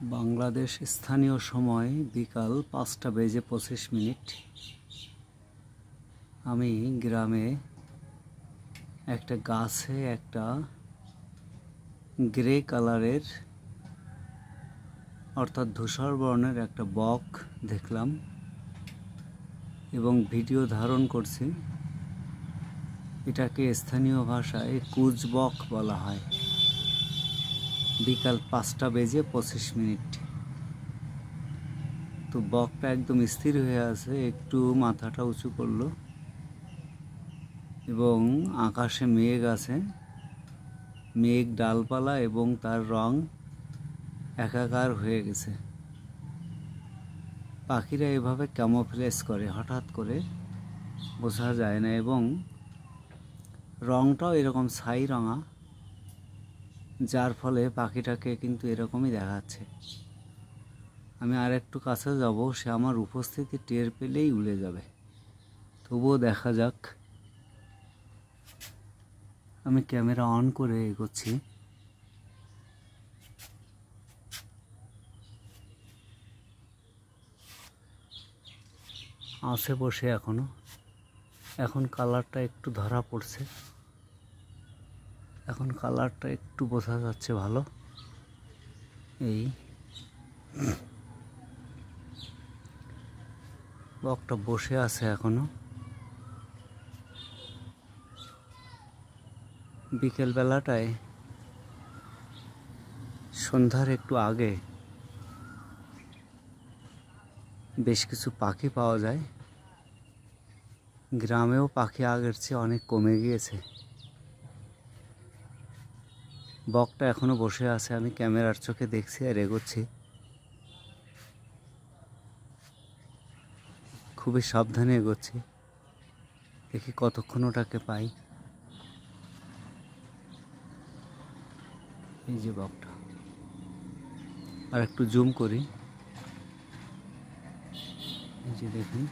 বাংলাদেশ স্থানীয় সময় বিকাল ৫টা বেজে ২৫ মিনিট। আমি গ্রামে একটা গাছে একটা গ্রে কালারের অর্থাৎ ধূসর বর্ণের একটা বক দেখলাম এবং ভিডিও ধারণ করছি। এটাকে স্থানীয় ভাষায় কুচবক বলা হয়। বিকাল ৫টা বেজে ২৫ মিনিট। তো বকটা একদম স্থির হয়ে আছে, একটু মাথাটা উঁচু করলো এবং আকাশে মেঘ আছে। মেঘ, ডালপালা এবং তার রং একাকার হয়ে গেছে। পাখিরা এভাবে ক্যামোফ্লেজ করে, হঠাৎ করে বোঝা যায় না এবং রংটাও এরকম ছাই রঙা, যার ফলে পাখিটাকে কিন্তু এরকমই দেখাচ্ছে। আমি আর একটু কাছে যাব, সে আমার উপস্থিতি টের পেলেই উড়ে যাবে। তবুও দেখা যাক। আমি ক্যামেরা অন করে এগোচ্ছি। আছে বসে এখন কালারটা একটু ধরা পড়ছে, এখন কালারটা একটু বোঝা যাচ্ছে ভালো। এই বকটা বসে আছে এখনো। বিকেল বেলাটায় সন্ধ্যার একটু আগে বেশ কিছু পাখি পাওয়া যায়। গ্রামেও পাখি আগের চেয়ে অনেক কমে গিয়েছে। বকটা এখনো বসে আছে, আমি ক্যামেরার চোখে দেখছি আর এগোচ্ছি। খুবই সাবধানে এগোচ্ছি, দেখি কতক্ষণ ওটাকে পাই। এই যে বকটা, আর একটু জুম করি। এই যে দেখুন,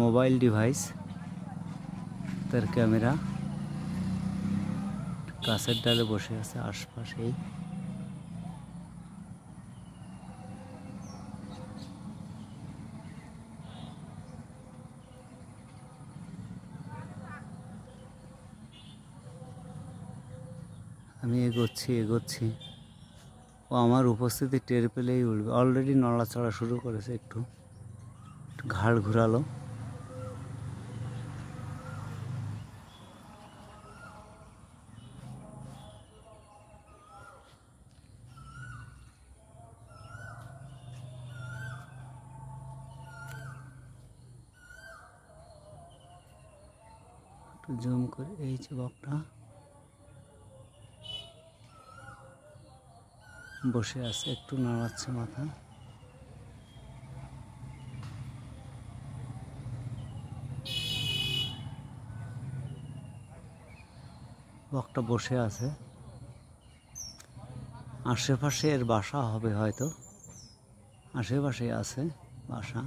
মোবাইল ডিভাইস, তার ক্যামেরা গাছের ডালে বসে আছে আশপাশেই। আমি এগোচ্ছি, ও আমার উপস্থিতি টের পেলেই উঠবে। অলরেডি নড়াচড়া শুরু করেছে, একটু ঘাড় ঘুরালো। একটু জুম করে, এই যে বকটা বসে আছে, একটু নাড়াচ্ছে মাথা। বকটা বসে আছে, আশেপাশে এর বাসা হবে হয়তো, আশেপাশে আছে বাসা।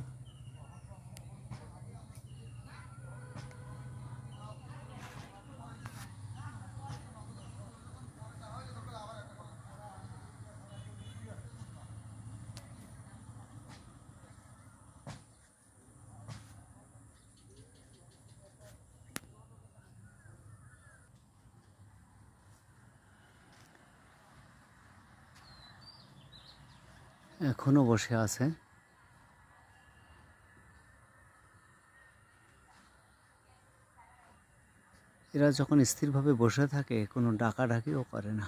এখনো বসে আছে। এরা যখন স্থিরভাবে বসে থাকে, কোনো ডাকাডাকিও করে না।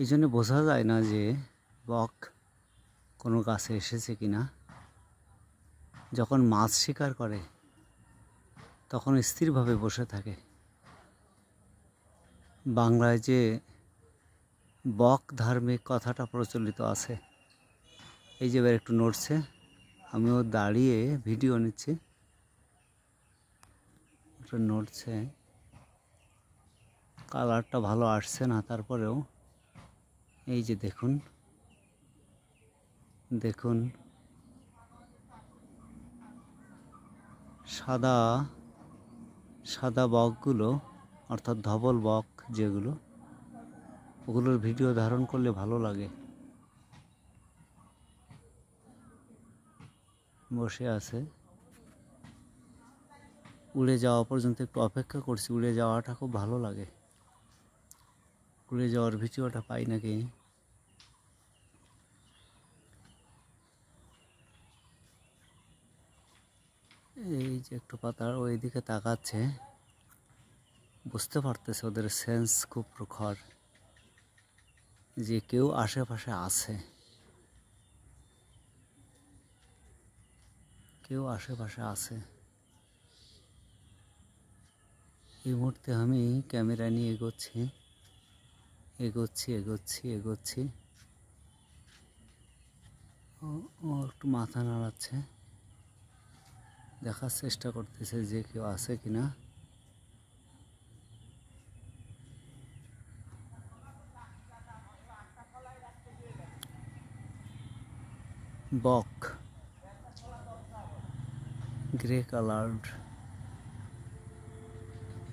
এই জন্য বোঝা যায় না যে বক কোনো গাছে এসেছে কিনা। যখন মাছ শিকার করে তখন স্থিরভাবে বসে থাকে। বাংলায় যে বক ধার্মিক কথাটা প্রচলিত আছে। এই যে এবার একটু নড়ছে, আমিও দাঁড়িয়ে ভিডিও নিচ্ছি। একটু নড়ছে, কালারটা ভালো আসছে না, তারপরেও এই যে দেখুন সাদা সাদা বকগুলো, অর্থাৎ ধবল বক যেগুলো, ওগুলোর ভিডিও ধারণ করলে ভালো লাগে। বসে আছে, উড়ে যাওয়া পর্যন্ত একটু অপেক্ষা করছি। উড়ে যাওয়াটা খুব ভালো লাগে। উড়ে যাওয়ার ভিডিওটা পাই নাকি। এই যে একটু পাতার ওইদিকে তাকাচ্ছে, বুঝতে পারতেছে ওদের সেন্স খুব প্রখর যে কেউ আশেপাশে আছে, কেউ আশেপাশে আছে। এই মুহূর্তে আমি ক্যামেরা নিয়ে এগোচ্ছি এগোচ্ছি এগোচ্ছি এগোচ্ছি। ও একটু মাথা নাড়াচ্ছে, দেখার চেষ্টা করতেছে যে কেউ আছে কিনা। বক, গ্রে কালার্ড।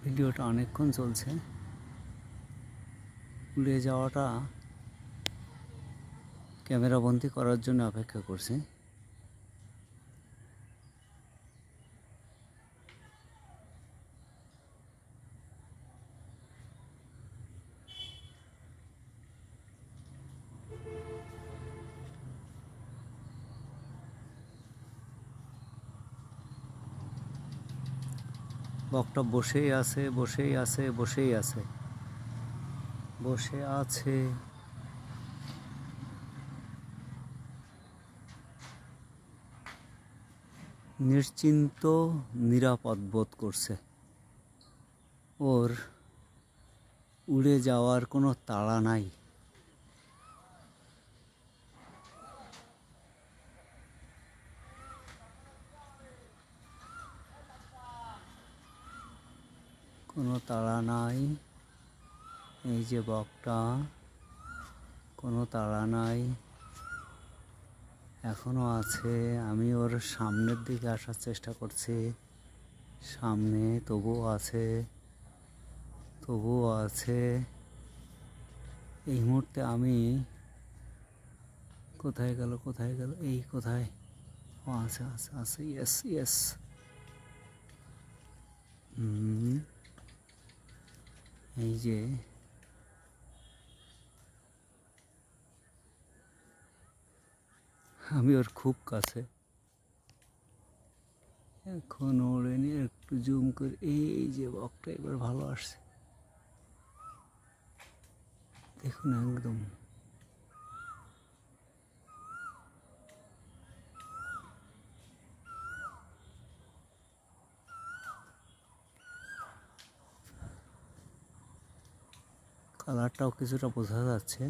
ভিডিওটা অনেকক্ষণ চলছে। উড়ে যাওয়াটা ক্যামেরা বন্দি করার জন্য অপেক্ষা করছি। বকটা বসেই আছে, বসেই আছে, বসেই আছে, বসে আছে। নিশ্চিন্ত, নিরাপদ বোধ করছে। ওর উড়ে যাওয়ার কোনো তাড়া নাই। কোনো তাড়া নাই। এই যে বকটা, কোনো তাড়া নাই, এখনো আছে। আমি ওর সামনের দিকে আসার চেষ্টা করছি, সামনে তবুও আছে, তবুও আছে। এই মুহূর্তে আমি কোথায় গেল, কোথায় গেল, এই কোথায়? ও আছে আছে আছে, ইয়েস ইয়েস। এই যে আমি ওর খুব কাছে, এখন ওড়েনি। একটু জুম করে, এই যে বকটা এবার ভালো আসছে, দেখুন একদম। কালারটাও কিছুটা বোঝা যাচ্ছে।